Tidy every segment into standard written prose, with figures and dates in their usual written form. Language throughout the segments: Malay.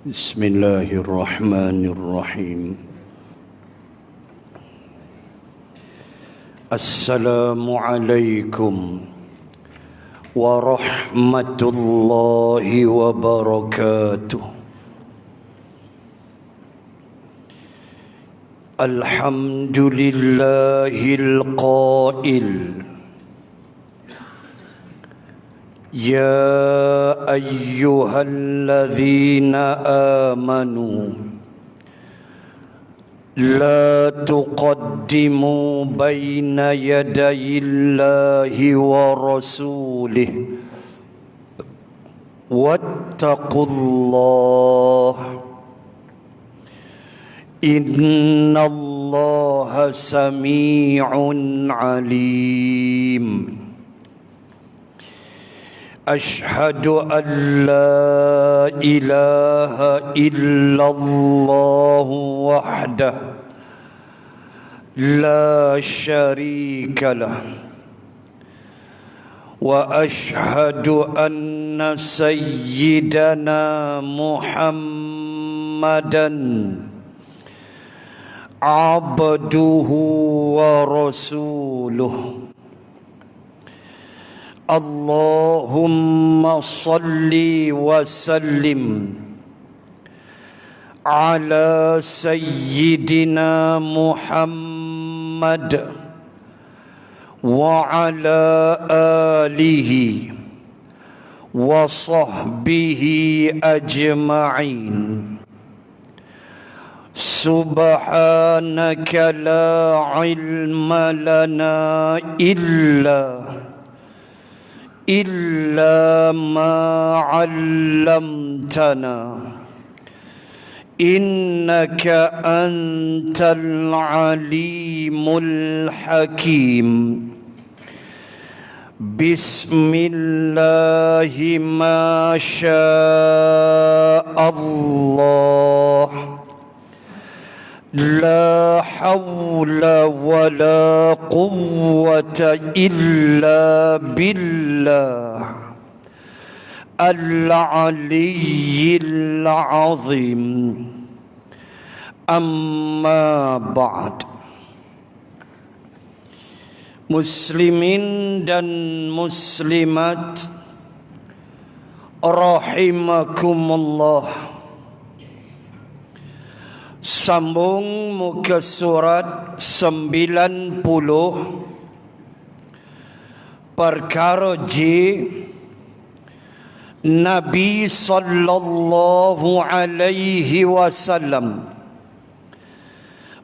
Bismillahirrahmanirrahim. Assalamualaikum warahmatullahi wabarakatuh. Alhamdulillahil qail, ya ayyuhalladzina amanu la tuqaddimu baina yadayillahi wa rasulih wattaqullah innallaha sami'un alim. Ashhadu an la ilaha illallah wahdah la syarika lah wa ashhadu anna sayyidana Muhammadan abduhu wa rasuluh. Allahumma salli wa sallim ala sayyidina Muhammad wa ala alihi wa sahbihi ajma'in. Subhanaka la ilma lana illa ma 'allamtana innaka antal alimul hakim. Bismillahi ma syaa Allah, la hawla wa la quwwata illa billah al-aliyyil azim. Amma ba'd. Muslimin dan muslimat rahimakumullah. Sambung muka surat 90, perkara J. Nabi sallallahu alaihi wasallam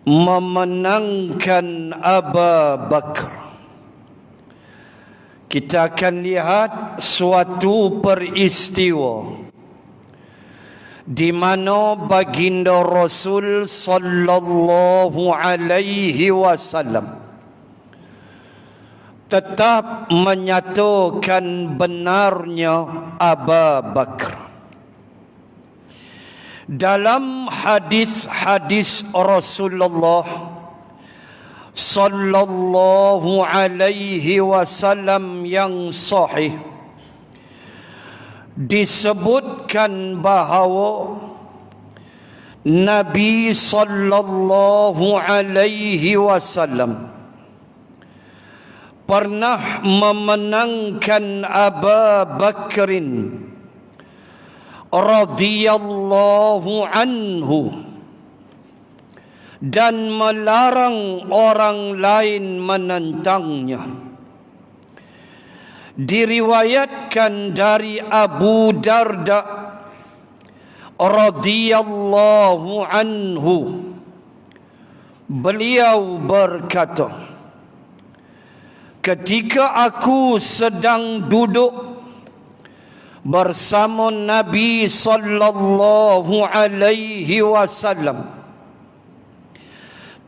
memenangkan Abu Bakar. Kita akan lihat suatu peristiwa di mana baginda Rasul sallallahu alaihi wasallam tetap menyatakan benarnya Abu Bakar. Dalam hadis-hadis Rasulullah sallallahu alaihi wasallam yang sahih disebutkan bahawa Nabi sallallahu alaihi wasallam pernah memenangkan Abu Bakrin radhiyallahu anhu dan melarang orang lain menentangnya. Diriwayatkan dari Abu Darda radhiyallahu anhu, beliau berkata, ketika aku sedang duduk bersama Nabi sallallahu alaihi wasallam,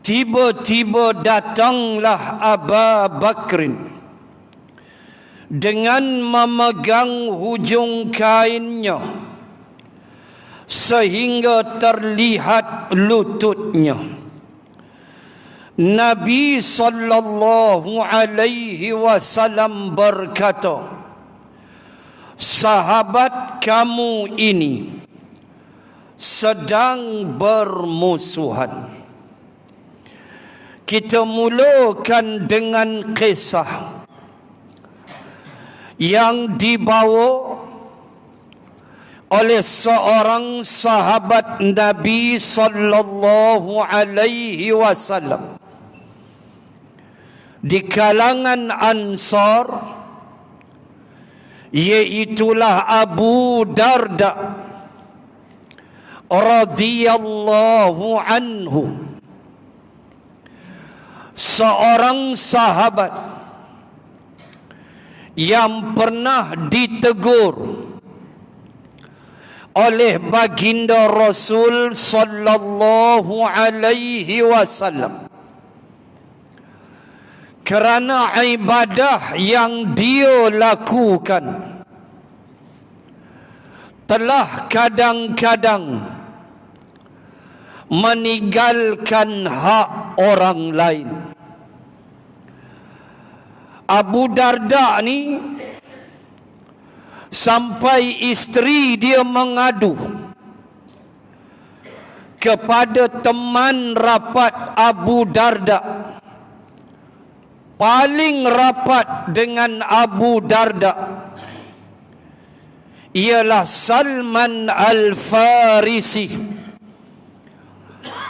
tiba-tiba datanglah Abu Bakrin dengan memegang hujung kainnya sehingga terlihat lututnya. Nabi sallallahu alaihi wasallam berkata, sahabat kamu ini sedang bermusuhan. Kita mulakan dengan kisah yang dibawa oleh seorang sahabat Nabi sallallahu alaihi wasallam di kalangan Ansar, iaitulah Abu Darda radhiyallahu anhu, seorang sahabat yang pernah ditegur oleh baginda Rasul sallallahu alaihi wasallam kerana ibadah yang dia lakukan telah kadang-kadang meninggalkan hak orang lain. Abu Darda ni sampai isteri dia mengadu kepada teman rapat Abu Darda, paling rapat dengan Abu Darda ialah Salman Al-Farisi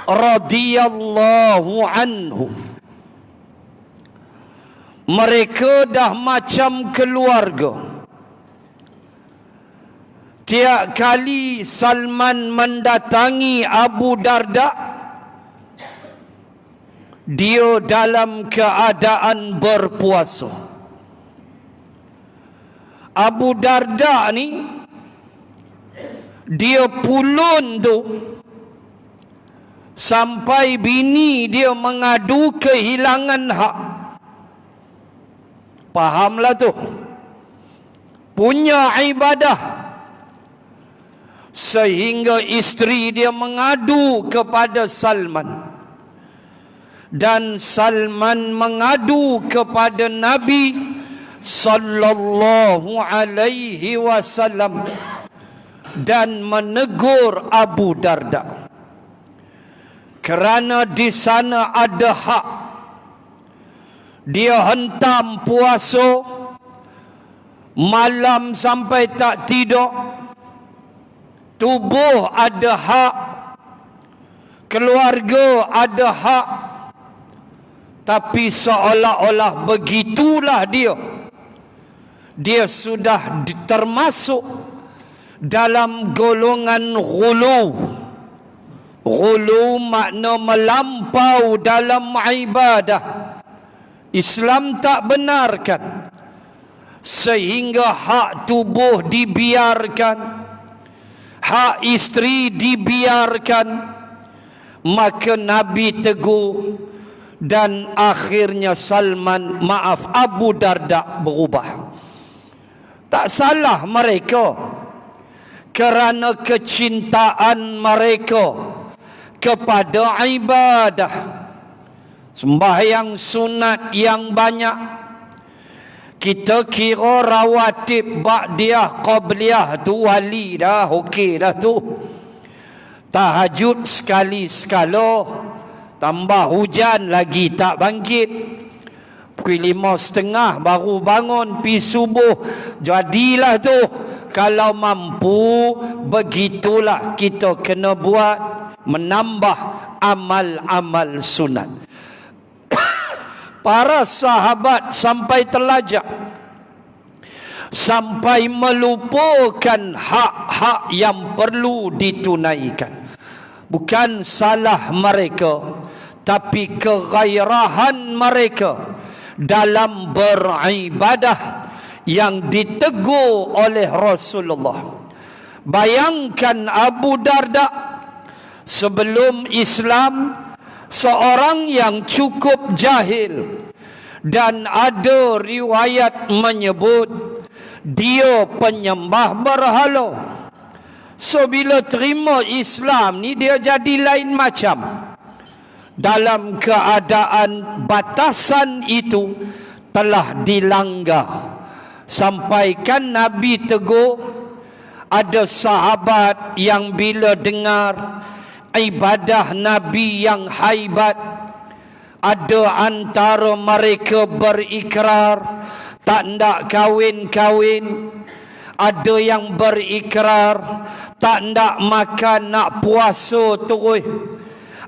radhiyallahu anhu. Mereka dah macam keluarga. Tiap kali Salman mendatangi Abu Darda, dia dalam keadaan berpuasa. Abu Darda ni, dia pulun tu sampai bini dia mengadu kehilangan hak. Fahamlah tu. Punya ibadah sehingga isteri dia mengadu kepada Salman, dan Salman mengadu kepada Nabi sallallahu alaihi wasallam dan menegur Abu Darda kerana di sana ada hak. Dia hentam puasa malam sampai tak tidur. Tubuh ada hak, keluarga ada hak, tapi seolah-olah begitulah dia sudah termasuk dalam golongan ghulu. Ghulu makna melampau dalam ibadah. Islam tak benarkan, sehingga hak tubuh dibiarkan, hak isteri dibiarkan. Maka Nabi tegur, dan akhirnya Abu Darda berubah. Tak salah mereka kerana kecintaan mereka kepada ibadah. Sembahyang sunat yang banyak, kita kira rawatib, ba'diyah, qabliyah tu wali dah, okey dah tu. Tahajud sekali sekala, tambah hujan lagi tak bangkit. Pukul 5:30 baru bangun, pi subuh. Jadilah tu. Kalau mampu, begitulah kita kena buat, menambah amal-amal sunat. Para sahabat sampai terlajak, sampai melupakan hak-hak yang perlu ditunaikan. Bukan salah mereka, tapi kegairahan mereka dalam beribadah yang ditegur oleh Rasulullah. Bayangkan Abu Darda sebelum Islam, seorang yang cukup jahil, dan ada riwayat menyebut dia penyembah berhala. So bila terima Islam ni, dia jadi lain macam. Dalam keadaan batasan itu telah dilanggar, sampaikan Nabi tegur, Ada sahabat yang bila dengar ibadah Nabi yang haibat, ada antara mereka berikrar tak nak kahwin-kahwin. Ada yang berikrar tak nak makan, nak puasa terus.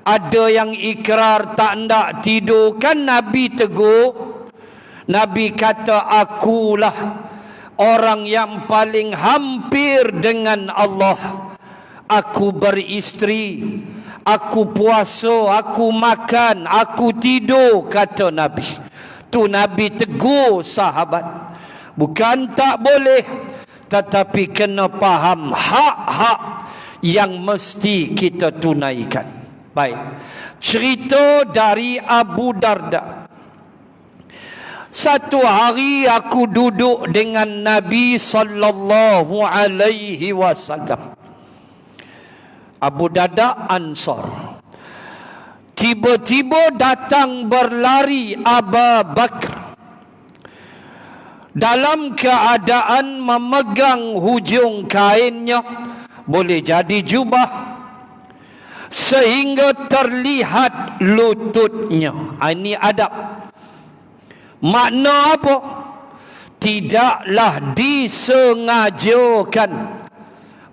Ada yang ikrar tak nak tidur. Kan Nabi tegur, Nabi kata, akulah orang yang paling hampir dengan Allah. Aku beristeri, aku puasa, aku makan, aku tidur, kata Nabi. Tu Nabi tegur sahabat. Bukan tak boleh, tetapi kena faham hak-hak yang mesti kita tunaikan. Baik, cerita dari Abu Darda. Satu hari aku duduk dengan Nabi sallallahu alaihi wasallam. Abu Darda Ansar. Tiba-tiba datang berlari Abu Bakar dalam keadaan memegang hujung kainnya, boleh jadi jubah, sehingga terlihat lututnya. Ini adab. Makna apa? Tidaklah disengajakan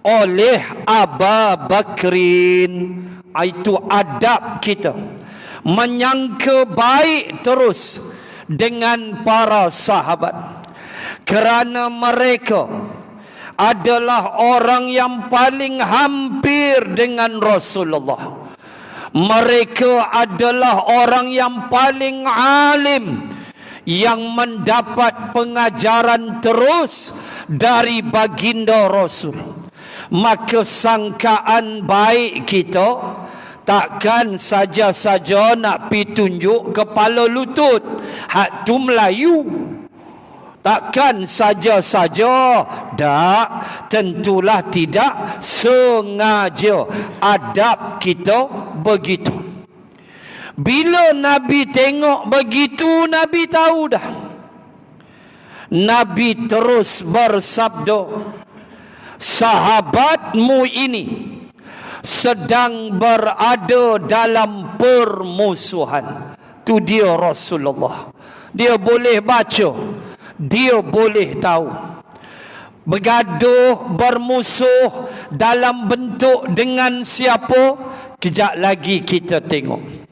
oleh Abu Bakrin. Itu adab kita, menyangka baik terus dengan para sahabat, kerana mereka adalah orang yang paling hampir dengan Rasulullah. Mereka adalah orang yang paling alim, yang mendapat pengajaran terus dari baginda Rasul. Maka sangkaan baik kita takkan saja-saja nak pi tunjuk kepala lutut, hak tu Melayu. Takkan saja-saja, tak, tentulah tidak sengaja. Adab kita begitu. Bila Nabi tengok begitu, Nabi tahu dah. Nabi terus bersabda, sahabatmu ini sedang berada dalam permusuhan. Tu dia Rasulullah. Dia boleh baca, dia boleh tahu. Bergaduh, bermusuh dalam bentuk dengan siapa? Kejap lagi kita tengok.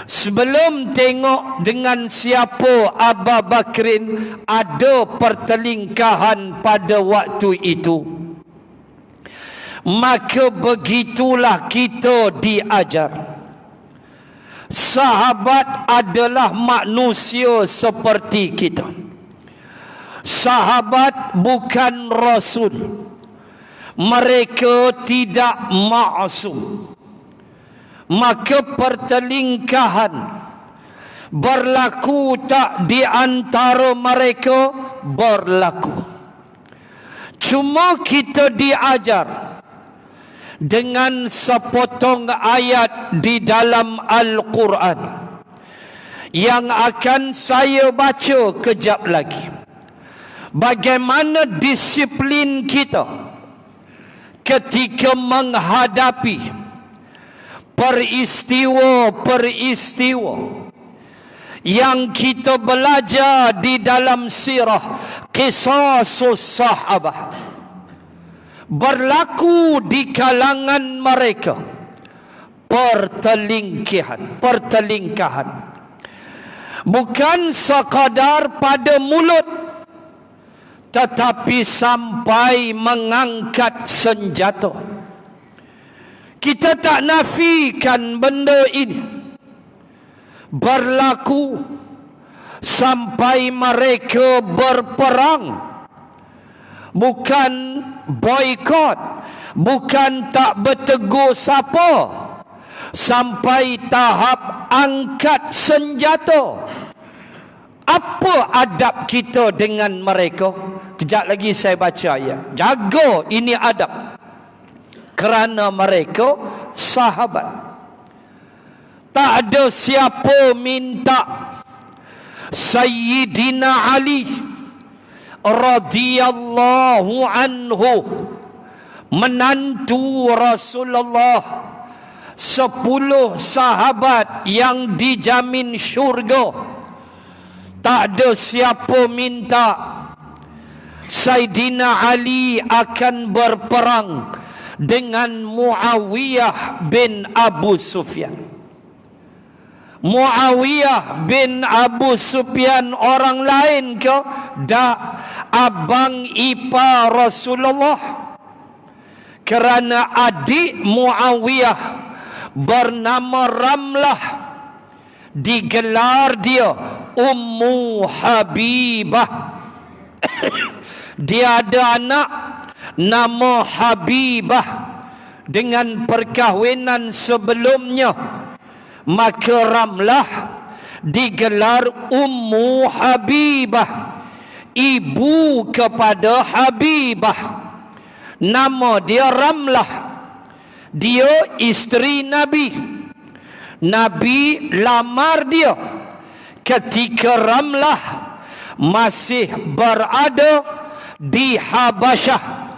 Sebelum tengok dengan siapa Abu Bakrin, ada pertelingkahan pada waktu itu. Maka begitulah kita diajar. Sahabat adalah manusia seperti kita. Sahabat bukan Rasul. Mereka tidak maksum. Maka pertelingkahan berlaku tak di antara mereka? Berlaku. Cuma kita diajar dengan sepotong ayat di dalam Al-Quran yang akan saya baca kejap lagi. Bagaimana disiplin kita ketika menghadapi peristiwa-peristiwa yang kita belajar di dalam sirah Qisasus Sahabah. Berlaku di kalangan mereka pertelingkahan. Bukan sekadar pada mulut, tetapi sampai mengangkat senjata. Kita tak nafikan benda ini berlaku sampai mereka berperang. Bukan boikot, bukan tak bertegur siapa, sampai tahap angkat senjata. Apa adab kita dengan mereka? Kejap lagi saya baca ayat. Jaga, ini adab. Kerana mereka sahabat. Tak ada siapa minta Sayyidina Ali radhiyallahu anhu menantu Rasulullah, 10 sahabat yang dijamin syurga. Tak ada siapa minta Saidina Ali akan berperang dengan Muawiyah bin Abu Sufyan. Muawiyah bin Abu Sufyan orang lain ke? Tak, abang ipar Rasulullah. Kerana adik Muawiyah bernama Ramlah, digelar dia Ummu Habibah. Dia ada anak nama Habibah dengan perkahwinan sebelumnya, maka Ramlah digelar Ummu Habibah, ibu kepada Habibah. Nama dia Ramlah. Dia isteri Nabi. Nabi lamar dia ketika Ramlah masih berada di Habasyah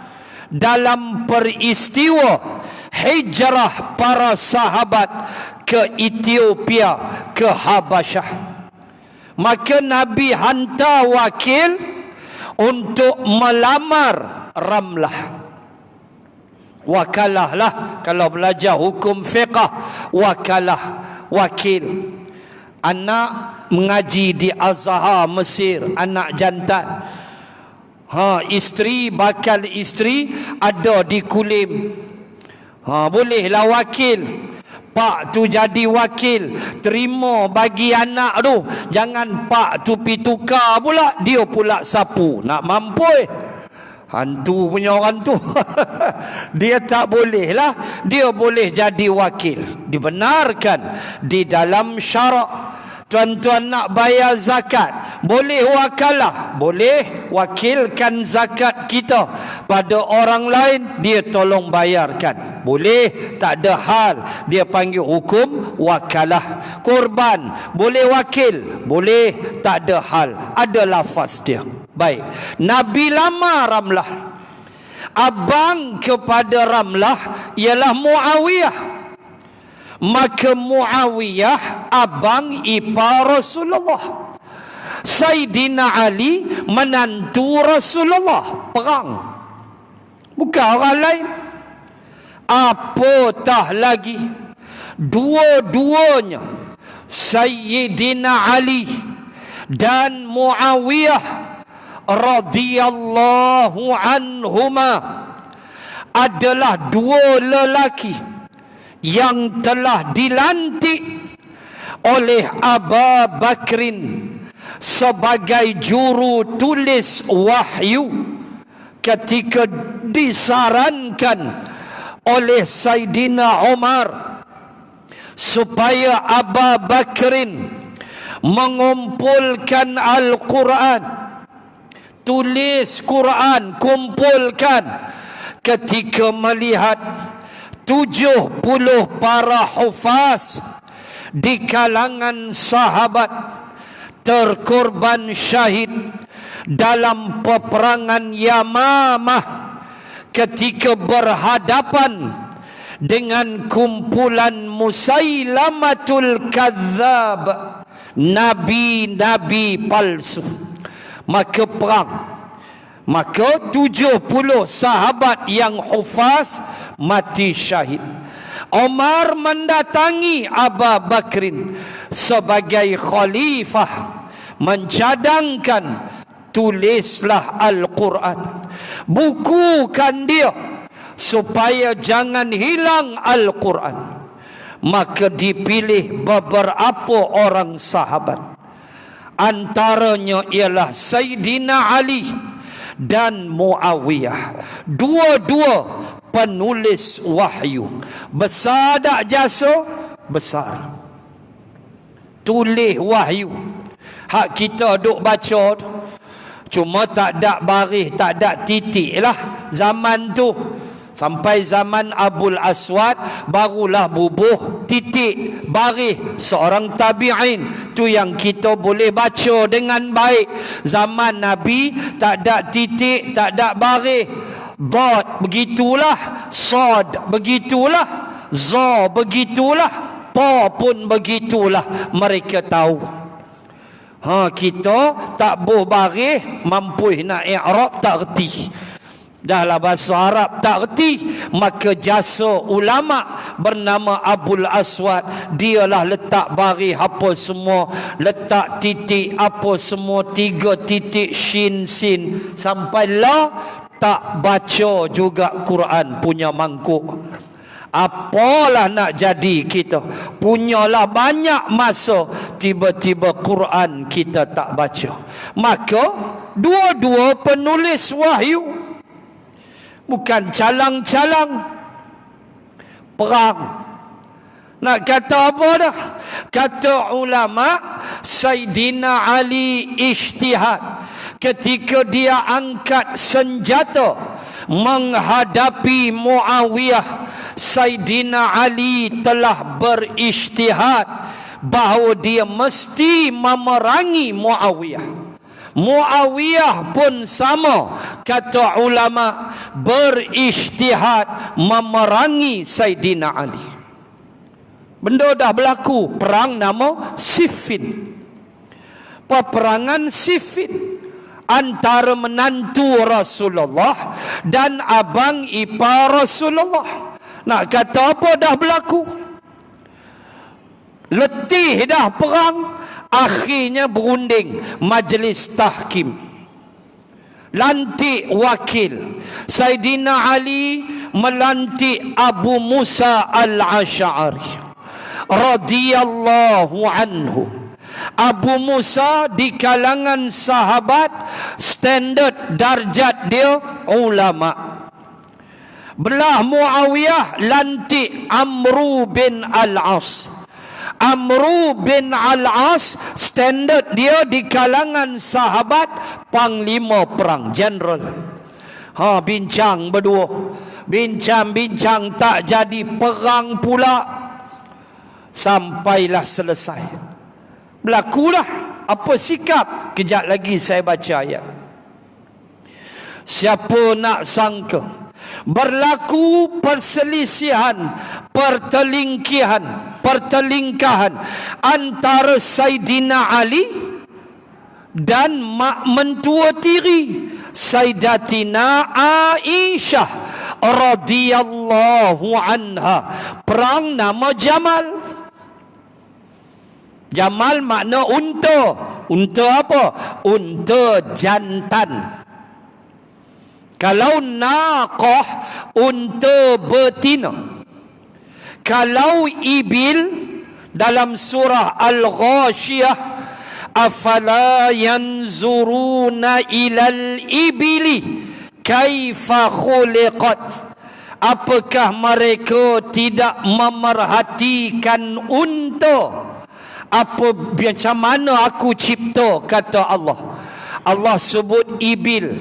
dalam peristiwa hijrah para sahabat ke Ethiopia, ke Habasyah. Maka Nabi hantar wakil untuk melamar Ramlah. Wakalah lah, kalau belajar hukum fiqah, wakalah, wakil. Anak mengaji di Azhar Mesir, anak jantan. Isteri, bakal isteri ada di Kulim. Bolehlah wakil. Pak tu jadi wakil, terima bagi anak tu. Jangan pak tu pi tukar pula, dia pula sapu. Nak mampu hantu punya orang tu. Dia tak boleh lah. Dia boleh jadi wakil, dibenarkan di dalam syarak. Tuan-tuan nak bayar zakat, boleh wakalah, boleh wakilkan zakat kita pada orang lain, dia tolong bayarkan, boleh, tak ada hal. Dia panggil hukum wakalah. Korban boleh wakil, boleh, tak ada hal, ada lafaz dia. Baik, Nabi lamar Ramlah. Abang kepada Ramlah ialah Muawiyah. Maka Muawiyah abang ipar Rasulullah. Saidina Ali menantu Rasulullah. Perang, bukan orang lain. Apatah lagi, dua-duanya Sayyidina Ali dan Muawiyah radhiyallahu anhuma adalah dua lelaki yang telah dilantik oleh Abu Bakrin sebagai juru tulis wahyu ketika disarankan oleh Saidina Umar supaya Abu Bakrin mengumpulkan Al-Quran, tulis Quran, kumpulkan. Ketika melihat 70 para hufaz di kalangan sahabat terkorban syahid dalam peperangan Yamamah ketika berhadapan dengan kumpulan Musailamatul Kadzab, nabi-nabi palsu, maka perang. Maka 70 sahabat yang hufaz mati syahid. Umar mendatangi Abu Bakrin sebagai khalifah, mencadangkan, tulislah Al-Quran, bukukan dia supaya jangan hilang Al-Quran. Maka dipilih beberapa orang sahabat, antaranya ialah Sayyidina Ali dan Muawiyah. Dua-dua penulis wahyu. Besar tak jasa? Besar. Tulis wahyu. Hak kita duk baca tu, cuma tak ada baris, tak ada titik lah zaman tu. Sampai zaman Abul Aswad barulah bubuh titik baris seorang tabi'in. Tu yang kita boleh baca dengan baik. Zaman Nabi tak ada titik, tak ada baris. Dad begitulah, Sad begitulah, Za begitulah, Ta pun begitulah. Mereka tahu. Kita tak boh barih, mampu nak i'rab tak reti. Dahlah bahasa Arab tak reti, maka jasa ulama bernama Abul Aswad, dialah letak baris apa semua, letak titik apa semua, 3 titik shin sin sampai la, tak baca juga Quran punya mangkuk. Apalah nak jadi kita, punyalah banyak masa, tiba-tiba Quran kita tak baca. Maka dua-dua penulis wahyu, bukan calang-calang perang. Nak kata apa dah? Kata ulama, Sayyidina Ali ijtihad ketika dia angkat senjata menghadapi Muawiyah. Sayyidina Ali telah berijtihad bahawa dia mesti memerangi Muawiyah. Muawiyah pun sama, kata ulama, berijtihad memerangi Sayyidina Ali. Benda dah berlaku, perang nama Siffin. Peperangan Siffin antara menantu Rasulullah dan abang ipar Rasulullah. Nak kata apa dah berlaku? Letih dah perang, akhirnya berunding majlis tahkim. Lantik wakil. Sayyidina Ali melantik Abu Musa al-Asy'ari radhiyallahu anhu. Abu Musa di kalangan sahabat, standard darjat dia ulama. Belah Muawiyah lantik Amru bin Al-As. Amru bin Al-As standard dia di kalangan sahabat, panglima perang, general. Bincang berdua, bincang-bincang tak jadi, perang pula. Sampailah selesai. Berlakulah apa sikap. Kejap lagi saya baca ayat. Siapa nak sangka berlaku perselisihan, pertelingkahan antara Sayyidina Ali dan mak mentua tiri Sayyidatina Aisyah radhiyallahu anha. Perang nama Jamal. Jamal makna unta. Unta apa? Unta jantan. Kalau naqah, unta betina. Kalau ibil, dalam surah Al-Ghashiyah, afala yanzuruna ilal ibili kaifa khuliqat. Apakah mereka tidak memerhatikan unta? Macam mana aku cipta, kata Allah. Allah sebut ibil.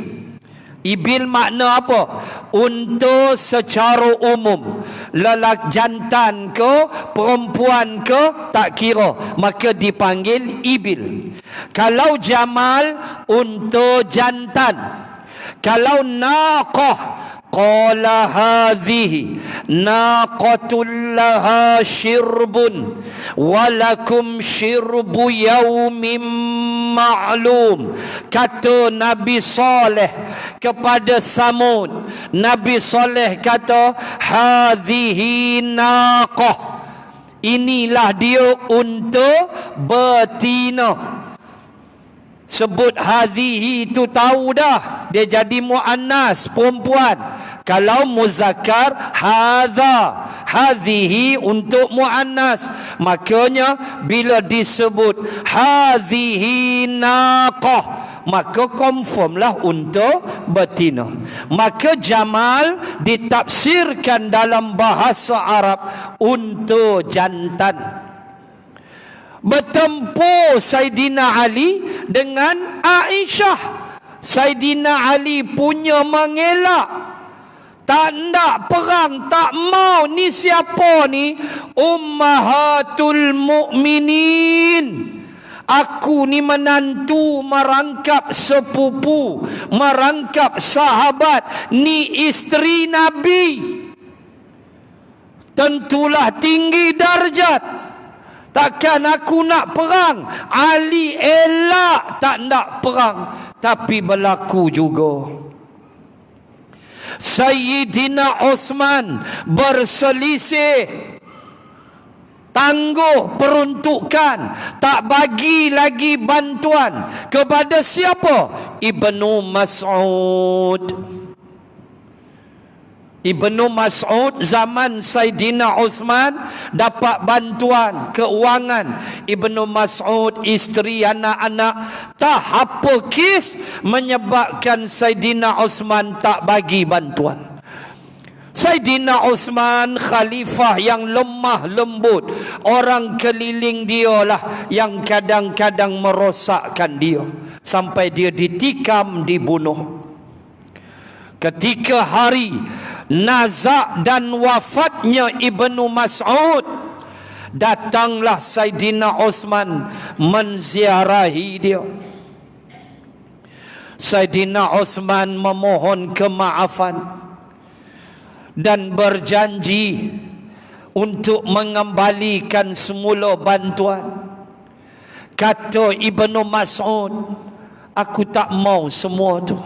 Ibil makna apa? Unta secara umum. Lelaki jantan ke, perempuan ke, tak kira. Maka dipanggil ibil. Kalau jamal, unta jantan. Kalau naqah, qala hadhihi naqatul laha shirbun walakum shirbu yaumin ma'lum. Kata Nabi Saleh kepada Samud, Nabi Saleh kata, hadhihi naqah, inilah dia unta betina. Sebut hadhihi itu tahu dah, dia jadi muannas, perempuan. Kalau muzakkar, hadha, hadhihi untuk muannas. Makanya bila disebut hadhihi naqah, maka confirmlah unta betina. Maka jamal ditafsirkan dalam bahasa Arab unta jantan. Bertempur Sayyidina Ali dengan Aisyah. Sayyidina Ali punya mengelak, tak nak perang, tak mau. Ni siapa ni? Ummahatul Mukminin, Aku ni menantu, merangkap sepupu, merangkap sahabat, ni isteri Nabi. Tentulah tinggi darjat. Takkan aku nak perang. Ali elak tak nak perang, tapi berlaku juga. Sayyidina Uthman berselisih, tangguh peruntukan, tak bagi lagi bantuan kepada siapa? Ibnu Mas'ud. Ibnu Mas'ud zaman Saidina Uthman dapat bantuan keuangan. Ibnu Mas'ud, isteri, anak-anak, tak apa kes menyebabkan Saidina Uthman tak bagi bantuan. Saidina Uthman khalifah yang lemah lembut. Orang keliling dia lah yang kadang-kadang merosakkan dia, sampai dia ditikam, dibunuh. Ketika hari nazak dan wafatnya Ibnu Mas'ud, datanglah Saidina Uthman menziarahi dia. Saidina Uthman memohon kemaafan dan berjanji untuk mengembalikan semula bantuan. Kata Ibnu Mas'ud, aku tak mau semua tu.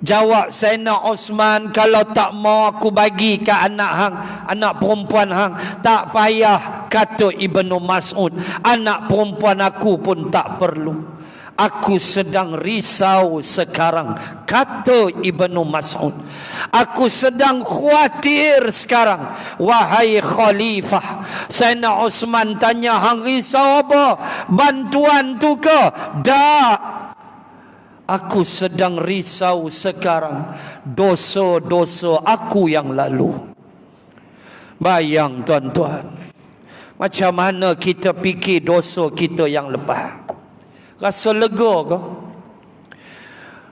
Jawab Sayyidina Uthman, kalau tak mau aku bagi ke anak hang, anak perempuan hang. Tak payah, kata Ibnu Mas'ud, anak perempuan aku pun tak perlu. Aku sedang risau sekarang, kata Ibnu Mas'ud. Aku sedang khawatir sekarang, wahai khalifah. Sayyidina Uthman tanya, hang risau apa? Bantuan tu ke? Tak. Aku sedang risau sekarang dosa-dosa aku yang lalu. Bayang tuan-tuan, macam mana kita fikir dosa kita yang lepas. Rasa lega ke?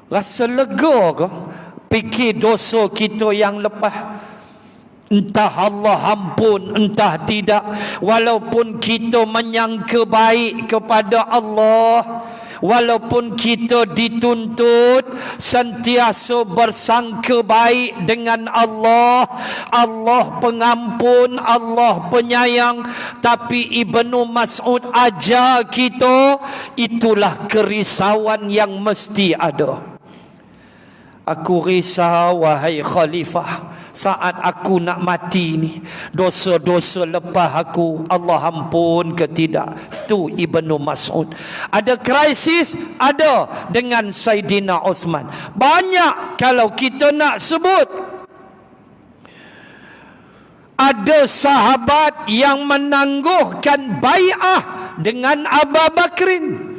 Rasa lega ke fikir dosa kita yang lepas? Entah Allah ampun, entah tidak. Walaupun kita menyangka baik kepada Allah, walaupun kita dituntut sentiasa bersangka baik dengan Allah, Allah pengampun, Allah penyayang, tapi Ibnu Mas'ud ajar kita, itulah kerisauan yang mesti ada. Aku risau wahai khalifah, saat aku nak mati ni, dosa-dosa lepas aku Allah ampun ke tidak? Tu Ibnu Mas'ud. Ada krisis? Ada dengan Saidina Uthman. Banyak kalau kita nak sebut. Ada sahabat yang menangguhkan bai'ah dengan Abu Bakrin.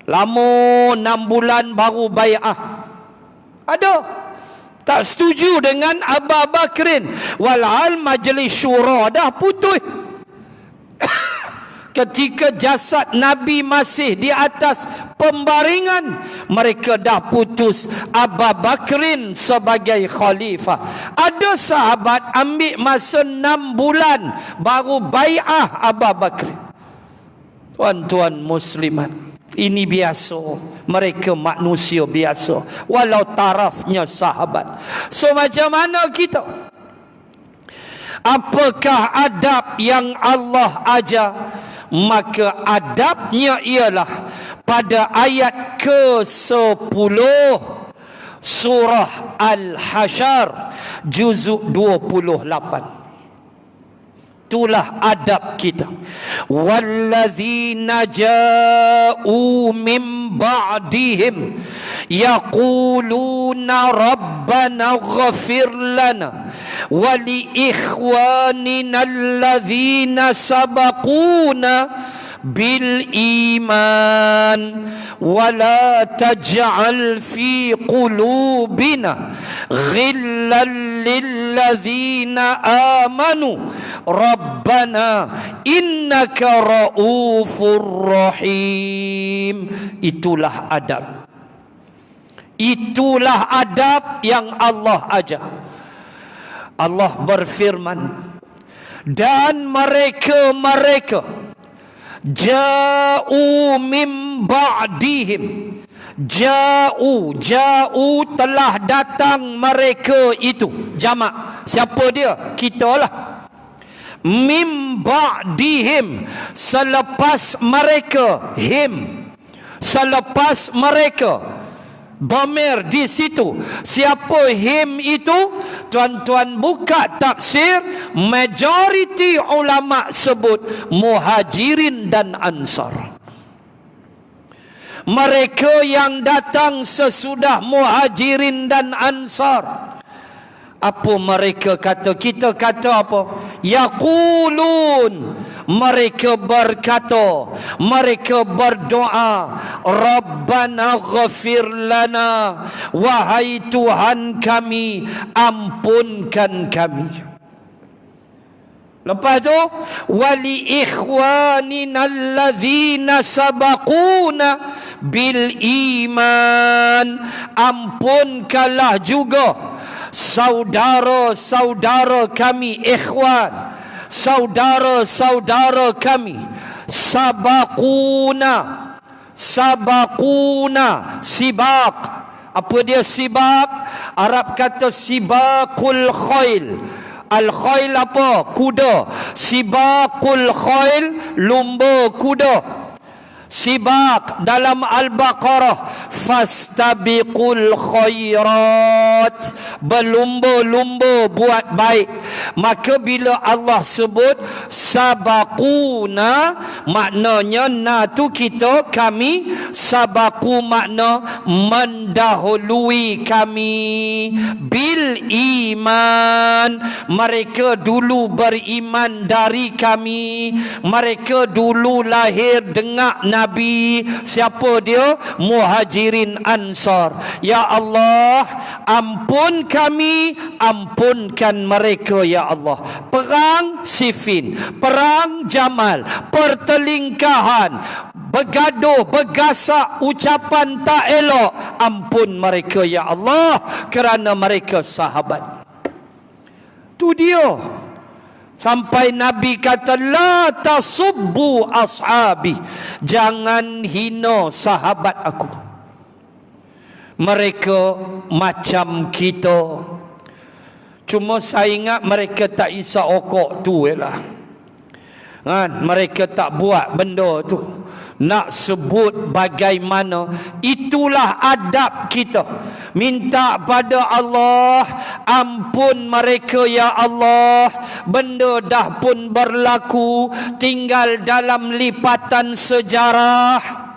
Lama 6 bulan baru bai'ah. Ada tak setuju dengan Abu Bakrin, walhal majlis syura dah putus. Ketika jasad Nabi masih di atas pembaringan, mereka dah putus Abu Bakrin sebagai khalifah. Ada sahabat ambil masa 6 bulan baru bai'ah Abu Bakrin. Tuan-tuan muslimat, ini biasa. Mereka manusia biasa, walau tarafnya sahabat. So macam mana kita? Apakah adab yang Allah ajar? Maka adabnya ialah pada ayat ke-10 surah Al-Hasyr juzuk 28. Itulah adab kita. Wallazina ja'u min ba'dihim yaquluna rabbana ighfir lana wa li ikhwanina allazina sabaquna bil iman wa la taj'al fi qulubina ghillan lil ladzina amanu rabbana innaka raufur rahim. Itulah adab. Itulah adab yang Allah ajar. Allah berfirman, dan mereka Ja'u min ba'dihim. Ja'u telah datang mereka itu. Jamak. Siapa dia? Kita lah. Min ba'dihim, selepas mereka. Him, selepas mereka. Dhamir di situ. Siapa him itu? Tuan-tuan buka tafsir, majoriti ulama sebut muhajirin dan ansar. Mereka yang datang sesudah muhajirin dan ansar. Apa mereka kata? Kita kata apa? Yaqulun, mereka berkata, mereka berdoa, Rabbana ghafir lana, wahai Tuhan kami, ampunkan kami. Lepas tu, wali ikhwanina allazina sabaquna bil iman, ampunkanlah juga saudara-saudara kami, ikhwan, saudara-saudara kami, sabaquna, sibaq. Apa dia sibaq? Arab kata sibaqul khail. Al-khail apa? Kuda. Sibaqul khail, lumba kuda. Sibaq dalam Al-Baqarah, fastabiqul khairat, berlumba-lumba buat baik. Maka bila Allah sebut sabaquna, maknanya na tu kita, kami. Sabaqu makna mendahului kami. Bil iman, mereka dulu beriman dari kami. Mereka dulu lahir dengar Nabi. Siapa dia? Muhajirin Ansar. Ya Allah, ampun kami, ampunkan mereka ya Allah. Perang Siffin, perang Jamal, pertelingkahan, bergaduh, bergasak, ucapan tak elok, ampun mereka ya Allah, kerana mereka sahabat. Tu dia. Sampai Nabi kata, la tasubbu ashabi, jangan hina sahabat aku. Mereka macam kita. Cuma saya ingat mereka tak isap okok tu lah. Kan? Mereka tak buat benda tu. Nak sebut bagaimana, itulah adab kita. Minta pada Allah, ampun mereka ya Allah. Benda dah pun berlaku, tinggal dalam lipatan sejarah.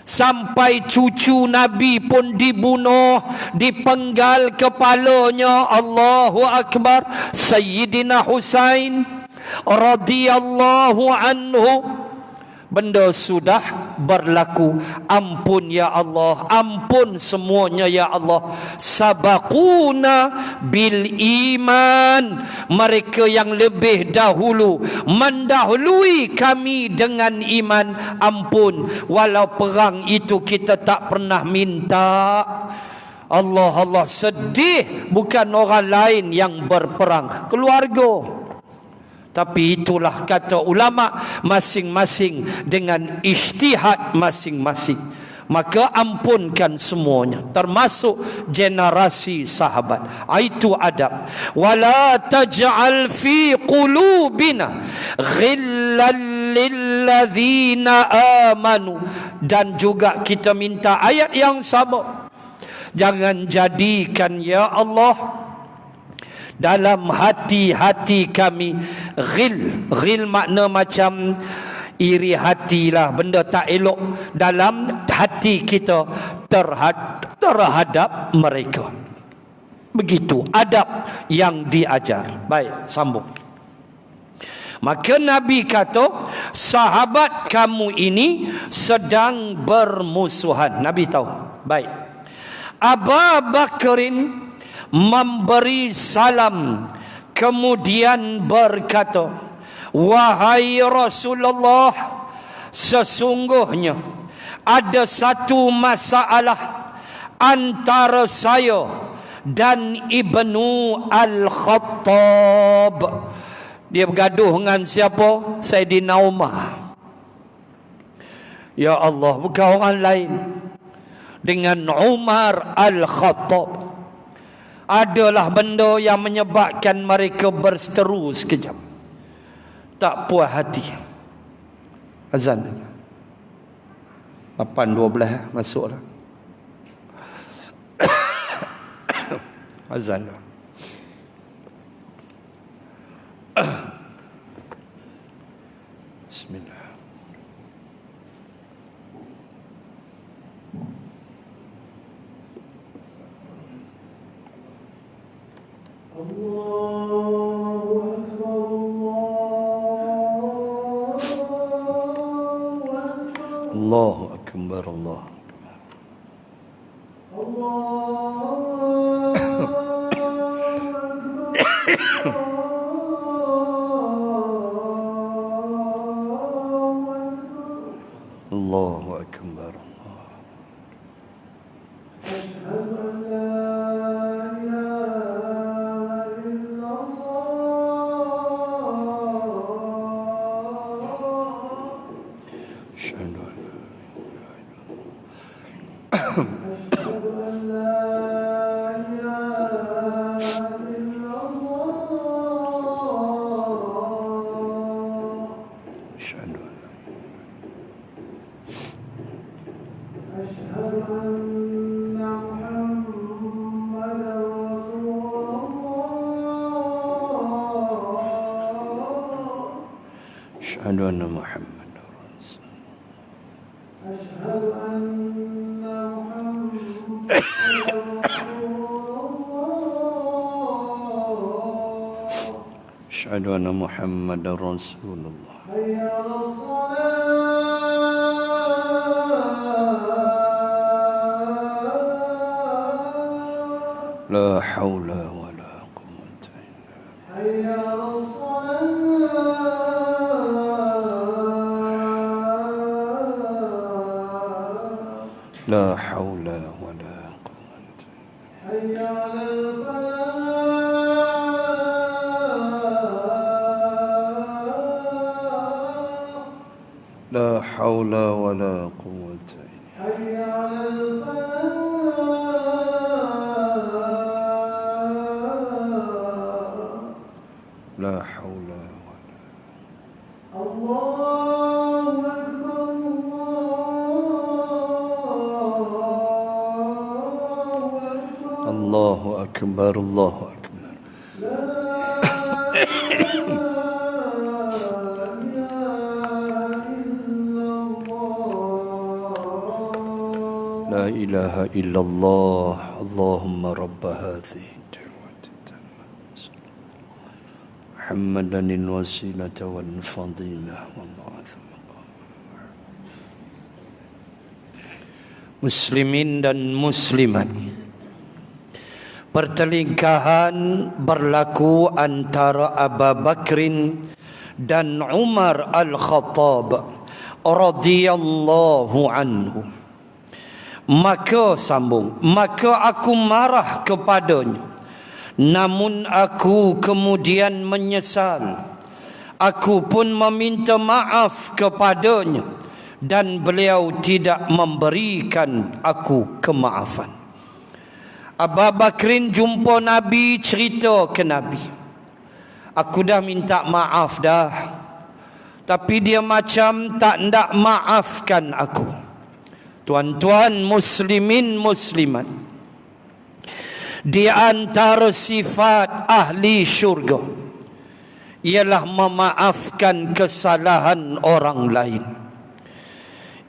Sampai cucu Nabi pun dibunuh, dipenggal kepalanya. Allahu Akbar. Sayyidina Husain radhiyallahu anhu. Benda sudah berlaku. Ampun ya Allah, ampun semuanya ya Allah. Sabaquna bil iman, mereka yang lebih dahulu mendahului kami dengan iman. Ampun, walau perang itu kita tak pernah minta. Allah sedih, bukan orang lain yang berperang, keluarga. Tapi itulah kata ulama, masing-masing dengan ijtihad masing-masing. Maka ampunkan semuanya, termasuk generasi sahabat. Itu adab. Wala taj'al fi qulubina ghillan lilladzina amanu. Dan juga kita minta ayat yang sama. Jangan jadikan ya Allah dalam hati-hati kami ghil makna macam iri hatilah, benda tak elok dalam hati kita terhadap mereka. Begitu adab yang diajar. Baik, sambung. Maka Nabi kata, sahabat kamu ini sedang bermusuhan. Nabi tahu. Baik. Abu Bakrin memberi salam, kemudian berkata, wahai Rasulullah, sesungguhnya ada satu masalah antara saya dan Ibnu Al-Khattab. Dia bergaduh dengan siapa? Sayyidina Umar. Ya Allah, bukan orang lain, dengan Umar Al-Khattab. Adalah benda yang menyebabkan mereka berseteru sekejap, tak puas hati. Azan 8:12 masuk dah. Azan dah. Bismillah. Allahu Akbar, Allahu Akbar. Allahu Akbar. Asyhadu anna Muhammadar Rasulullah. Asyhadu anna Muhammadar Rasulullah. La haula wala quwwata illa billah. La haula wala quwwata illa billah. La haula wala quwwata illa billah. La haula wala. Allahu Akbar, Allahu Akbar, Allahu Akbar. La ilaha illallah. Allahumma rabba hadhihi محمدا الوسيلة والفضيلة والبعث مقام. Muslimin dan muslimat, pertelingkahan berlaku antara Abu Bakrin dan Umar Al-Khattab radhiyallahu anhu. Maka sambung, maka aku marah kepadanya, namun aku kemudian menyesal. Aku pun meminta maaf kepadanya dan beliau tidak memberikan aku kemaafan. Abu Bakrin jumpa Nabi, cerita ke Nabi, aku dah minta maaf dah, tapi dia macam tak nak maafkan aku. Tuan-tuan muslimin muslimat, di antara sifat ahli syurga ialah memaafkan kesalahan orang lain.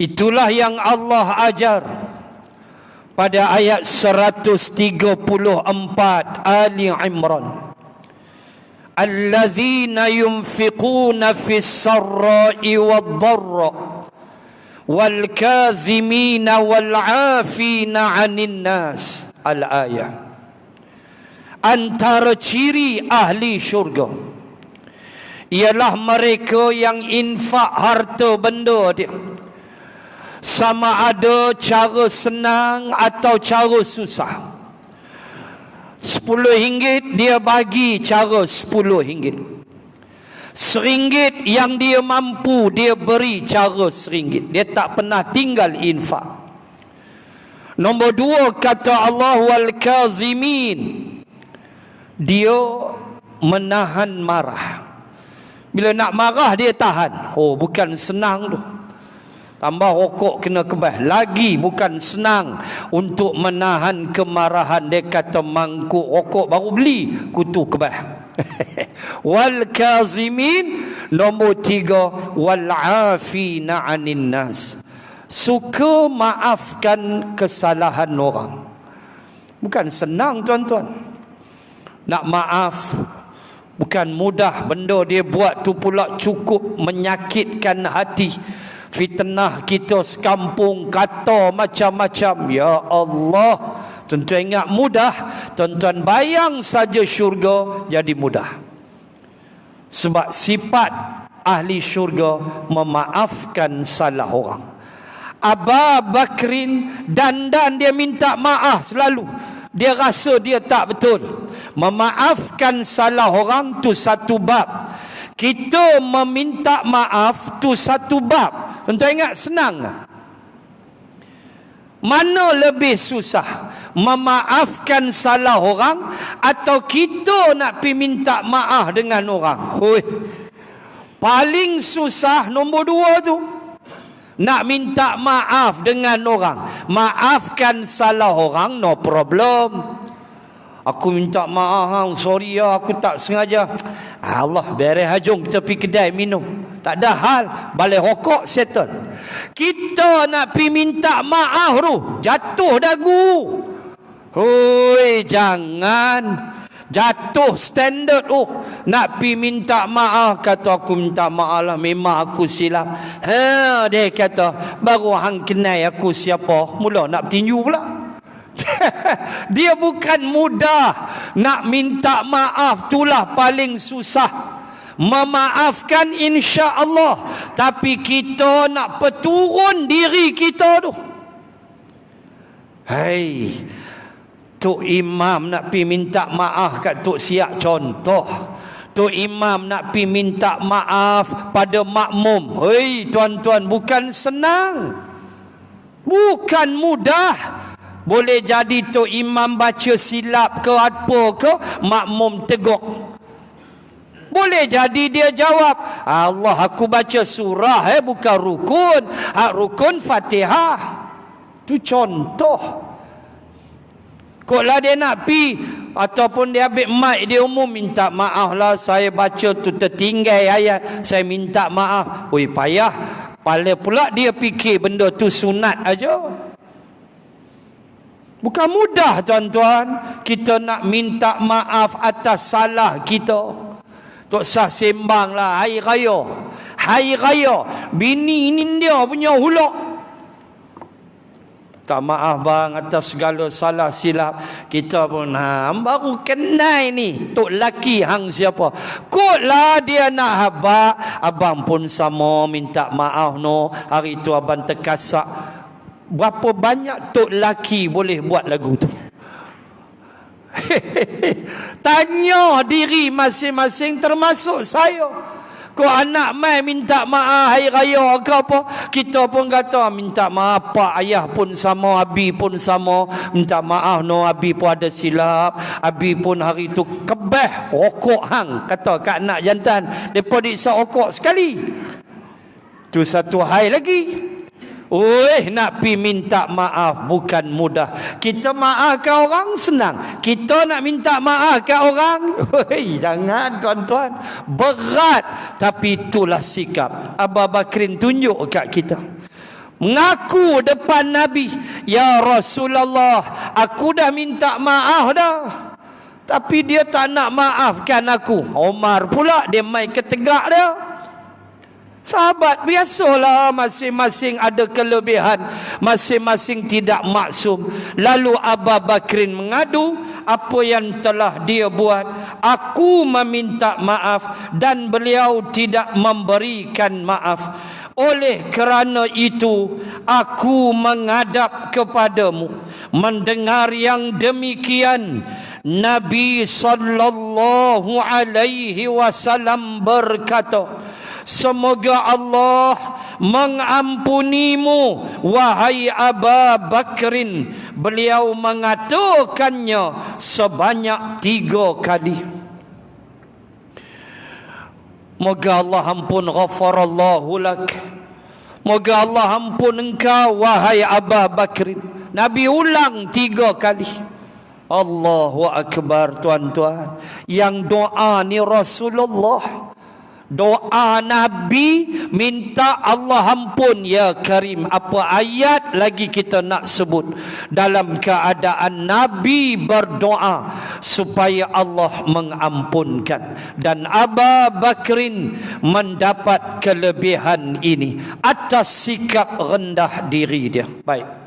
Itulah yang Allah ajar pada ayat 134 Ali Imran. Alladzina yunfiquna fis sarra'i wad-dharra wal kadhimina wal 'afina 'anil nas. Al-ayah. Antara ciri ahli syurga ialah mereka yang infak harta benda dia, sama ada cara senang atau cara susah. 10 ringgit dia bagi cara 10 ringgit. RM1 yang dia mampu, dia beri cara RM1. Dia tak pernah tinggal infak. Nombor 2, kata Allah, wal kazimin, dia menahan marah. Bila nak marah dia tahan. Oh, bukan senang tu. Tambah rokok kena kebas. Lagi bukan senang untuk menahan kemarahan. Dia kata mangkuk rokok baru beli, kutu kebas. Wal kazimin. Nombor 3, wal afina 'anin nas, suka maafkan kesalahan orang. Bukan senang tuan-tuan. Nak maaf bukan mudah. Benda dia buat tu pula cukup menyakitkan hati. Fitnah kita sekampung, kata macam-macam. Ya Allah, tuan-tuan ingat mudah? Tuan-tuan bayang saja syurga jadi mudah. Sebab sifat ahli syurga memaafkan salah orang. Abu Bakrin dandan dia minta maaf selalu. Dia rasa dia tak betul. Memaafkan salah orang tu satu bab. Kita meminta maaf tu satu bab. Tuan-tuan ingat senang tak? Mana lebih susah? Memaafkan salah orang atau kita nak pergi minta maaf dengan orang? Hui. Paling susah nombor 2 tu. Nak minta maaf dengan orang. Maafkan salah orang, no problem. Aku minta maaf, sorry ya, aku tak sengaja. Allah, beres hajung, kita pergi kedai minum. Tak ada hal, balik rokok, settle. Kita nak pergi minta maaf tu, jatuh dagu. Hoi, jangan. Jatuh standard. Nak pergi minta maaf, kata aku minta maaf lah, memang aku silap. Dia kata baru hang kenal aku siapa, mula nak bertinju pula. Dia bukan mudah. Nak minta maaf itulah paling susah. Memaafkan insya-Allah, tapi kita nak peturun diri kita tu. Hei, Tok Imam nak pergi minta maaf kat Tok Siak contoh. Tok Imam nak pergi minta maaf pada makmum. Hei tuan-tuan, bukan senang. Bukan mudah. Boleh jadi Tok Imam baca silap ke apa ke, makmum tegur. Boleh jadi dia jawab, Allah, aku baca surah bukan rukun. Hak rukun Fatihah. Itu contoh. Kok lah dia nak pi ataupun dia ambil mic dia umum, minta maaf lah saya baca tu tertinggal ayat, saya minta maaf. Oi, payah. Paling pula dia fikir benda tu sunat aja. Bukan mudah tuan-tuan. Kita nak minta maaf atas salah kita. Tok sah sembang lah hari raya. Hari raya bini ini dia punya hulak. Tak maaf bang atas segala salah silap. Kita pun baru kenal ni tok laki hang siapa. Kotlah dia nak habaq. Abang pun sama minta maaf no. Hari tu abang terkasak. Berapa banyak tok laki boleh buat lagu tu? Tanya diri masing-masing termasuk saya. Kau anak mai minta maaf hari raya ke apa, kita pun kata minta maaf pak, ayah pun sama, abi pun sama, minta maaf no, abi pun ada silap, abi pun hari tu kebah rokok hang, kata kat anak jantan depa diksa rokok sekali. Tu satu hal lagi. Nak pi minta maaf bukan mudah. Kita maafkan orang senang. Kita nak minta maaf kat orang, jangan tuan-tuan. Berat. Tapi itulah sikap Abu Bakrin tunjuk kat kita. Mengaku depan Nabi, ya Rasulullah, aku dah minta maaf dah, tapi dia tak nak maafkan aku. Omar pula dia main ketegak dia. Sahabat biasalah, masing-masing ada kelebihan, masing-masing tidak maksum. Lalu Abu Bakrin mengadu apa yang telah dia buat. Aku meminta maaf dan beliau tidak memberikan maaf. Oleh kerana itu aku menghadap kepadamu mendengar yang demikian Nabi sallallahu alaihi wasallam berkata, semoga Allah mengampunimu wahai Abu Bakrin. Beliau mengatakannya sebanyak 3 kali. Moga Allah ampun, ghafarallahu lak. Moga Allah ampun engkau wahai Abu Bakrin. Nabi ulang 3 kali. Allahu Akbar, tuan-tuan. Yang doa ni Rasulullah. Doa Nabi minta Allah ampun ya Karim. Apa ayat lagi kita nak sebut? Dalam keadaan Nabi berdoa supaya Allah mengampunkan. Dan Abu Bakrin mendapat kelebihan ini atas sikap rendah diri dia. Baik.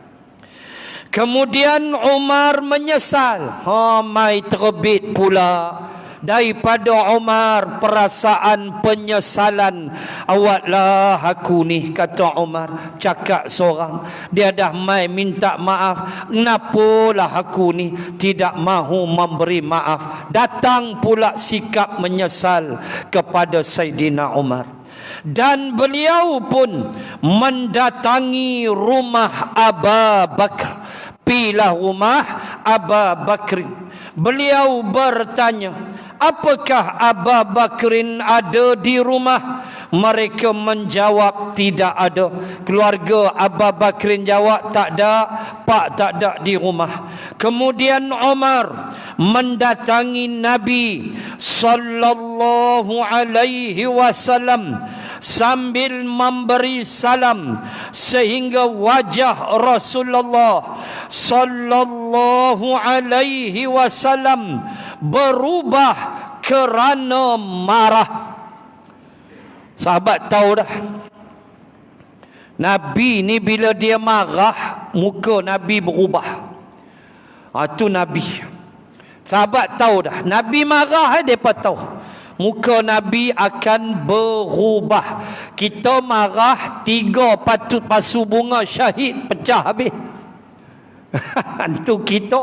Kemudian Umar menyesal. Mai terbit pula daripada Umar perasaan penyesalan. Awaklah aku ni, kata Umar, cakap seorang. Dia dah mai minta maaf. Kenapalah aku ni tidak mahu memberi maaf. Datang pula sikap menyesal kepada Saidina Umar. Dan beliau pun mendatangi rumah Abu Bakr. Pilah rumah Abu Bakr. Beliau bertanya, apakah Abu Bakrin ada di rumah? Mereka menjawab tidak ada. Keluarga Abu Bakrin jawab tak ada, pak tak ada di rumah. Kemudian Umar mendatangi Nabi sallallahu alaihi wasallam sambil memberi salam sehingga wajah Rasulullah sallallahu alaihi wasallam berubah kerana marah. Sahabat tahu dah, Nabi ni bila dia marah, muka Nabi berubah. Itu Nabi. Sahabat tahu dah, Nabi marah, mereka tahu muka Nabi akan berubah. Kita marah 3 patut pasu bunga syahid pecah habis. Itu kita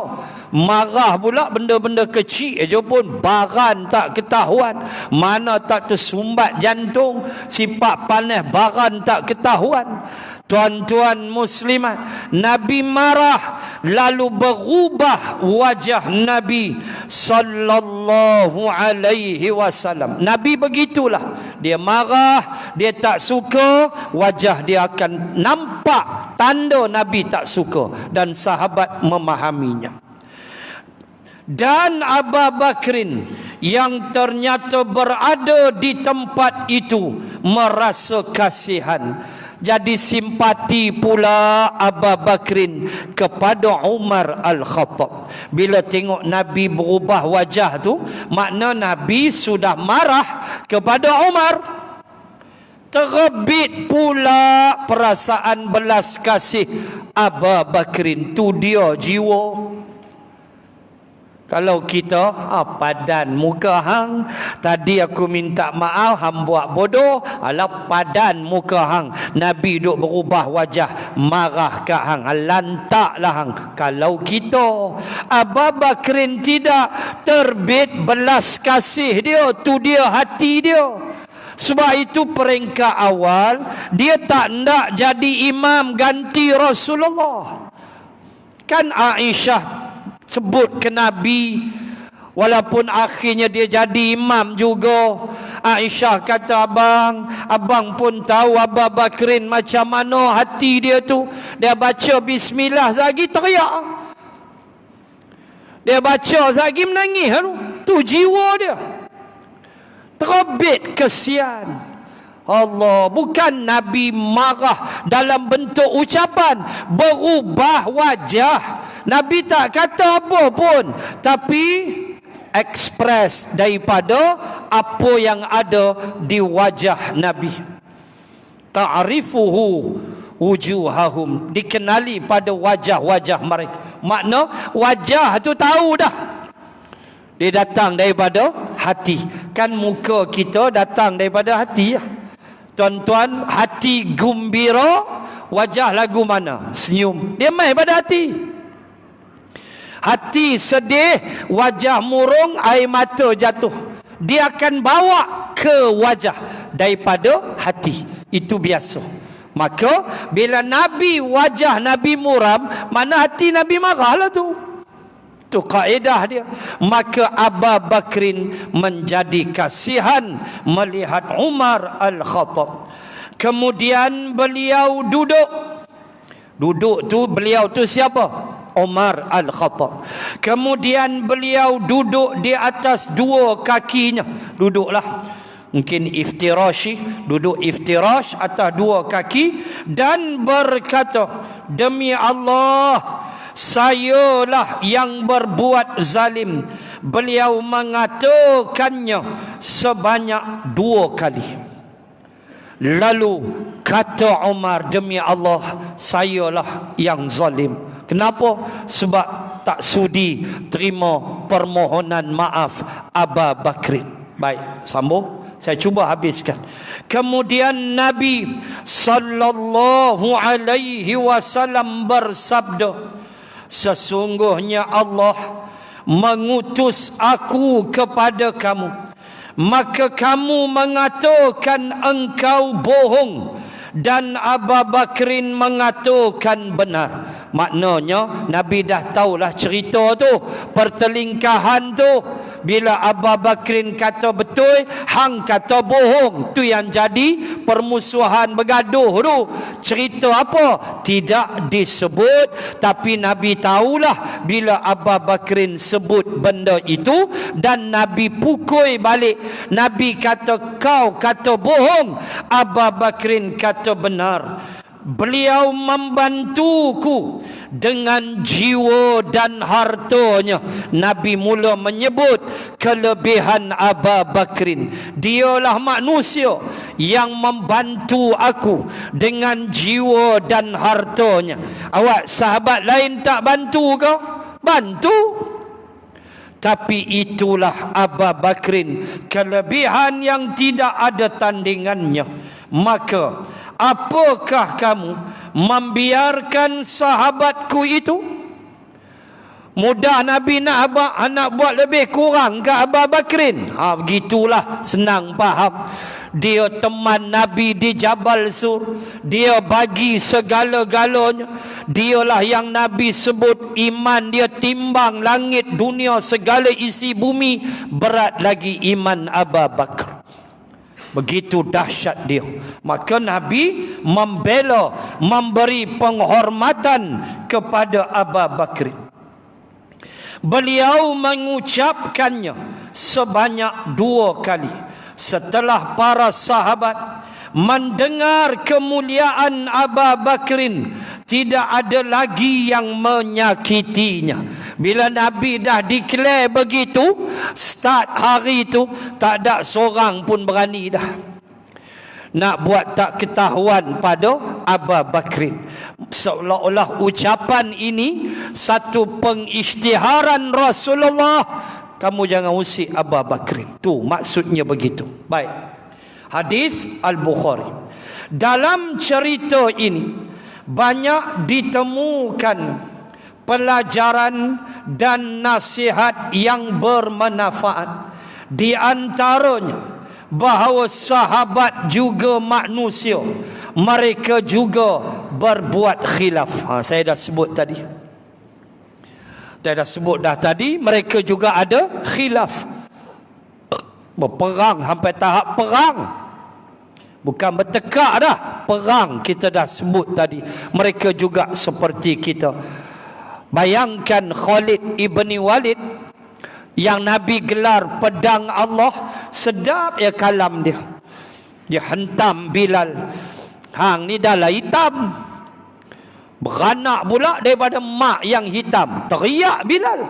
marah pula benda-benda kecil je pun baran tak ketahuan, mana tak tersumbat jantung, sifat panas baran tak ketahuan. Tuan-tuan muslimat, Nabi marah lalu berubah wajah Nabi sallallahu alaihi wasallam. Nabi begitulah, dia marah, dia tak suka, wajah dia akan nampak tanda Nabi tak suka, dan sahabat memahaminya. Dan Abu Bakrin yang ternyata berada di tempat itu merasa kasihan. Jadi simpati pula Abu Bakrin kepada Umar Al-Khattab. Bila tengok Nabi berubah wajah tu, makna Nabi sudah marah kepada Umar. Terbit pula perasaan belas kasih Abu Bakrin. Tu dia jiwa. Kalau kita, padan muka hang, tadi aku minta maaf, hang buat bodoh, alah padan muka hang. Nabi duk berubah wajah, marah kat hang, lantaklah hang. Kalau kita, Abu Bakrin tidak, terbit belas kasih dia, tu dia hati dia. Sebab itu peringkat awal, dia tak nak jadi imam ganti Rasulullah. Kan Aisyah sebut ke Nabi, walaupun akhirnya dia jadi imam juga. Aisyah kata, abang pun tahu Abu Bakrin macam mana hati dia tu. Dia baca bismillah lagi teriak, dia baca lagi menangis tu. Tu jiwa dia, terbit kesian. Allah, bukan Nabi marah dalam bentuk ucapan, berubah wajah. Nabi tak kata apa pun, tapi ekspres daripada apa yang ada di wajah Nabi. Ta'rifuhu wujuhahum, dikenali pada wajah-wajah mereka. Makna wajah tu tahu dah, dia datang daripada hati. Kan muka kita datang daripada hati ya. Tuan-tuan, hati gembira, wajah lagu mana? Senyum. Dia mai pada hati. Hati sedih, wajah murung, air mata jatuh. Dia akan bawa ke wajah daripada hati. Itu biasa. Maka bila Nabi, wajah Nabi muram, mana hati Nabi marah lah tu. Itu kaedah dia. Maka Abu Bakrin menjadi kasihan melihat Umar Al-Khattab. Kemudian beliau duduk. Duduk tu, beliau tu siapa? Umar Al-Khattab. Kemudian beliau duduk di atas dua kakinya. Duduklah. Mungkin iftirashi, duduk iftirash atas dua kaki. Dan berkata, demi Allah, sayalah yang berbuat zalim. Beliau mengatakannya sebanyak 2 kali. Lalu kata Umar, demi Allah, sayalah yang zalim. Kenapa? Sebab tak sudi terima permohonan maaf Abu Bakrin. Baik, sambung. Saya cuba habiskan. Kemudian Nabi sallallahu alaihi wasallam bersabda, sesungguhnya Allah mengutus aku kepada kamu, maka kamu mengatakan engkau bohong dan Abu Bakrin mengatakan benar. Maknanya Nabi dah tahulah cerita tu, pertelingkahan tu. Bila Abu Bakrin kata betul, hang kata bohong. Tu yang jadi permusuhan, bergaduh tu. Cerita apa? Tidak disebut. Tapi Nabi tahulah bila Abu Bakrin sebut benda itu. Dan Nabi pukul balik. Nabi kata kau kata bohong, Abu Bakrin kata benar. Beliau membantuku dengan jiwa dan hartanya. Nabi mula menyebut kelebihan Abu Bakrin. Dialah manusia yang membantu aku dengan jiwa dan hartanya. Awak sahabat lain tak bantu kau? Bantu. Tapi itulah Abu Bakrin, kelebihan yang tidak ada tandingannya. Maka apakah kamu membiarkan sahabatku itu? Mudah Nabi nak buat lebih kurang ke Abu Bakrin. Begitulah, senang faham. Dia teman Nabi di Jabal Sur. Dia bagi segala-galanya. Dialah yang Nabi sebut iman dia timbang langit dunia segala isi bumi. Berat lagi iman Abu Bakar. Begitu dahsyat dia. Maka Nabi membela, memberi penghormatan kepada Abu Bakar. Beliau mengucapkannya sebanyak 2 kali. Setelah para sahabat mendengar kemuliaan Abu Bakrin, tidak ada lagi yang menyakitinya. Bila Nabi dah declare begitu, start hari itu, tak ada seorang pun berani dah nak buat tak ketahuan pada Abu Bakrin. Seolah-olah ucapan ini satu pengisytiharan Rasulullah, kamu jangan usik Abu Bakrin. Tu maksudnya begitu. Baik. Hadis Al-Bukhari. Dalam cerita ini banyak ditemukan pelajaran dan nasihat yang bermanfaat. Di antaranya bahawa sahabat juga manusia. Mereka juga berbuat khilaf. Saya dah sebut tadi. Saya dah sebut dah tadi, mereka juga ada khilaf. Berperang sampai tahap perang. Bukan bertekak dah, perang kita dah sebut tadi. Mereka juga seperti kita. Bayangkan Khalid ibni Walid yang Nabi gelar pedang Allah. Sedap ya kalam dia. Dia hentam Bilal. Hang ni dah lah hitam. Beranak pula daripada mak yang hitam. Teriak Bilal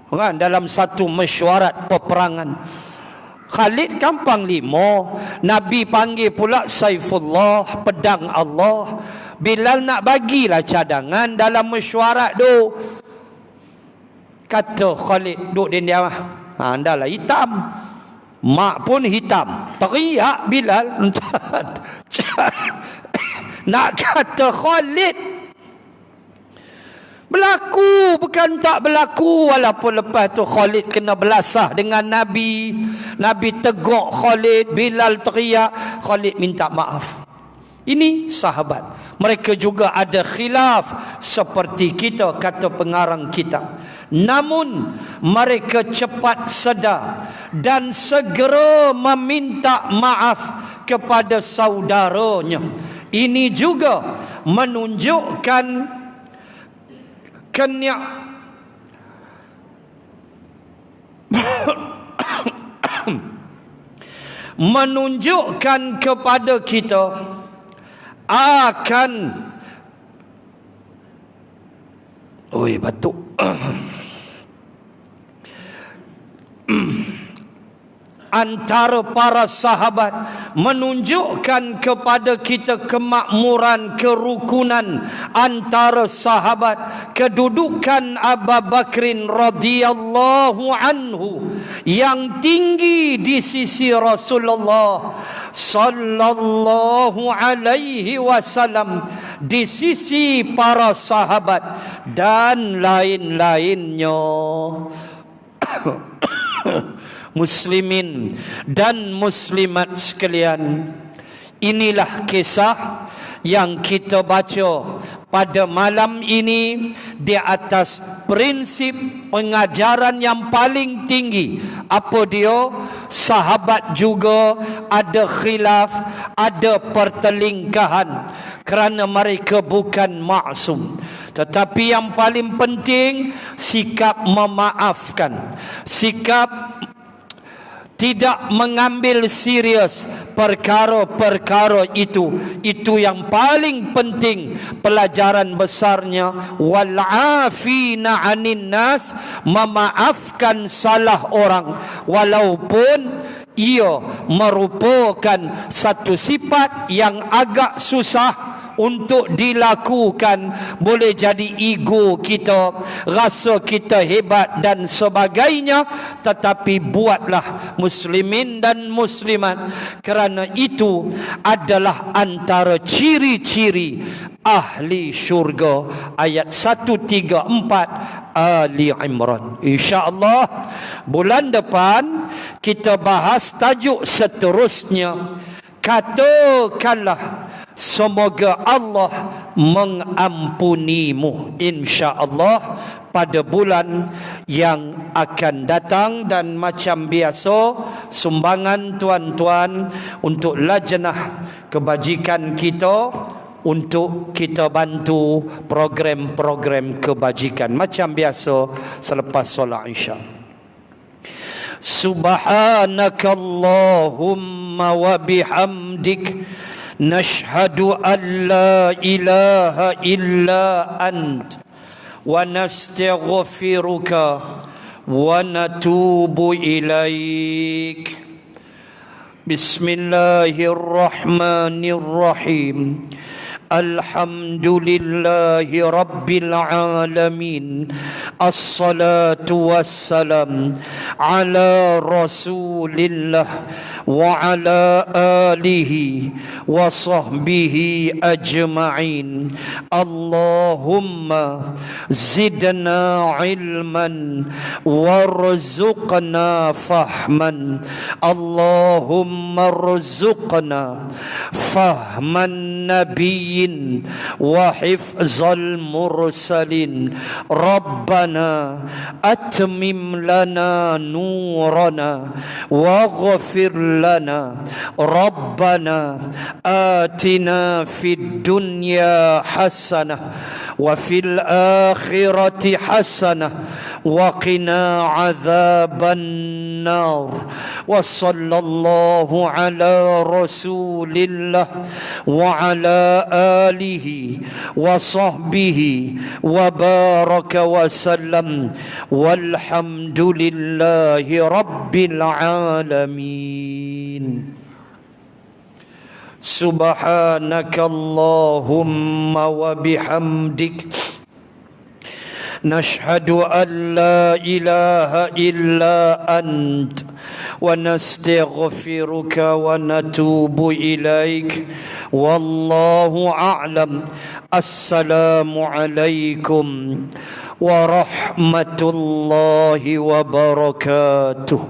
kan dalam satu mesyuarat peperangan. Khalid kan panglima, Nabi panggil pula Saifullah, pedang Allah. Bilal nak bagilah cadangan dalam mesyuarat tu. Kata Khalid, duduk di dia, anda lah hitam, mak pun hitam. Teriak Bilal. Nak kata Khalid, berlaku bukan tak berlaku. Walaupun lepas tu Khalid kena belasah dengan Nabi. Nabi tegur Khalid, Bilal teriak, Khalid minta maaf. Ini sahabat. Mereka juga ada khilaf seperti kita, kata pengarang kitab. Namun mereka cepat sedar dan segera meminta maaf kepada saudaranya. Ini juga menunjukkan menunjukkan kepada kita akan batuk antara para sahabat, menunjukkan kepada kita kemakmuran, kerukunan antara sahabat, kedudukan Abu Bakrin radhiyallahu anhu yang tinggi di sisi Rasulullah sallallahu alaihi wasallam, di sisi para sahabat dan lain-lainnya. Muslimin dan muslimat sekalian, inilah kisah yang kita baca pada malam ini di atas prinsip pengajaran yang paling tinggi. Apa dia? Sahabat juga ada khilaf, ada pertelingkahan, kerana mereka bukan maksum. Tetapi yang paling penting, sikap memaafkan, sikap tidak mengambil serius perkara-perkara itu. Itu yang paling penting, pelajaran besarnya. Wal afina 'anin nas, memaafkan salah orang walaupun ia merupakan satu sifat yang agak susah untuk dilakukan. Boleh jadi ego kita, rasa kita hebat dan sebagainya, tetapi buatlah muslimin dan muslimat, kerana itu adalah antara ciri-ciri ahli syurga. Ayat 134 Ali Imran. InsyaAllah bulan depan kita bahas tajuk seterusnya. Katakanlah, semoga Allah mengampunimu, insya-Allah, pada bulan yang akan datang. Dan macam biasa, sumbangan tuan-tuan untuk lajnah kebajikan kita, untuk kita bantu program-program kebajikan macam biasa selepas solat Isya. Subhanakallahumma wa bihamdik, nashhadu an la ilaha illa ant, wa nastaghfiruka wa natubu ilaik. Bismillahirrahmanirrahim. Alhamdulillahi Rabbil Alamin. Assalatu wassalam ala Rasulillah wa ala alihi wa sahbihi ajma'in. Allahumma zidna ilman warzuqna fahman. Allahumma rzuqna fahman nabiyyin wa hifzal mursalin. Rabbana atmim lana nurana waghfir lana. Rabbana atina fid dunya hasanah wa fil akhirati hasanah wa qina adzaban nar. Wa sallallahu ala rasulillah wa ala alihi wa sahbihi wa baraka wa sallam. Walhamdulillahi rabbil alamin. Subhanakallahumma wa bihamdik, nashhadu an la ilaha illa ant, ونستغفرك ونتوب إليك والله أعلم. السلام عليكم ورحمة الله وبركاته.